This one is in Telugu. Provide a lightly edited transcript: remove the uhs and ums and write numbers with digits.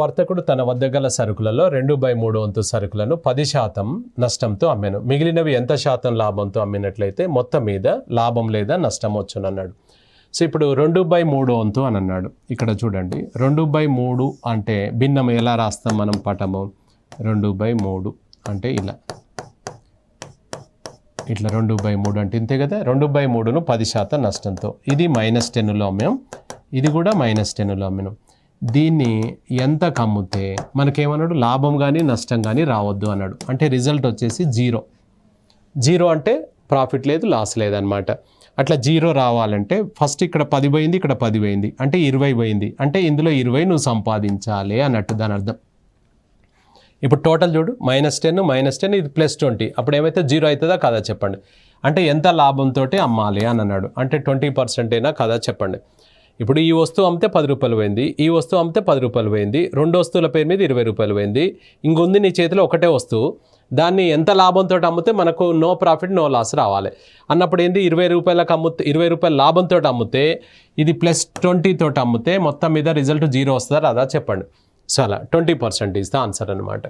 వర్తకుడు తన వద్ద గల సరుకులలో 2/3 వంతు సరుకులను 10% నష్టంతో అమ్మాను. మిగిలినవి ఎంత శాతం లాభంతో అమ్మినట్లయితే మొత్తం మీద లాభం లేదా నష్టం వచ్చునన్నాడు. సో ఇప్పుడు 2/3 వంతు అని అన్నాడు. ఇక్కడ చూడండి, 2/3 అంటే భిన్నం ఎలా రాస్తాం మనం పటము? 2/3 అంటే ఇలా, ఇట్లా 2/3 అంటే ఇంతే కదా. 2/3ను 10% నష్టంతో, ఇది -10లో అమ్మాం, ఇది కూడా -10లో అమ్మినాం. దీన్ని ఎంత కమ్మితే మనకేమన్నాడు? లాభం కానీ నష్టం కానీ రావద్దు అన్నాడు. అంటే రిజల్ట్ వచ్చేసి 0 అంటే ప్రాఫిట్ లేదు, లాస్ లేదనమాట. అట్లా 0 రావాలంటే ఫస్ట్ ఇక్కడ 10 పోయింది, ఇక్కడ 10 పోయింది, అంటే 20 పోయింది. అంటే ఇందులో 20 నువ్వు సంపాదించాలి అన్నట్టు దాని అర్థం. ఇప్పుడు టోటల్ చూడు, -10 ఇది +20, అప్పుడు ఏమైతే 0 అవుతుందా కదా చెప్పండి. అంటే ఎంత లాభంతో అమ్మాలి అని అన్నాడు. అంటే 20% అయినా కదా చెప్పండి. ఇప్పుడు ఈ వస్తువు అమ్మితే 10 రూపాయలు పోయింది, ఈ వస్తువు అమ్మితే 10 రూపాయలు పోయింది, 2 వస్తువుల పేరు మీద 20 రూపాయలు పోయింది. ఇంకొంది నీ చేతిలో ఒకటే వస్తువు, దాన్ని ఎంత లాభంతో అమ్మితే మనకు నో ప్రాఫిట్ నో లాస్ రావాలి అన్నప్పుడు ఏంది? 20 రూపాయలకు అమ్మితే, 20 రూపాయల లాభంతో అమ్మితే, ఇది +20 తోటి అమ్మితే మొత్తం మీద రిజల్ట్ 0 వస్తుందా రాదా చెప్పండి. సో అలా 20% ఈజ్ ద ఆన్సర్ అనమాట.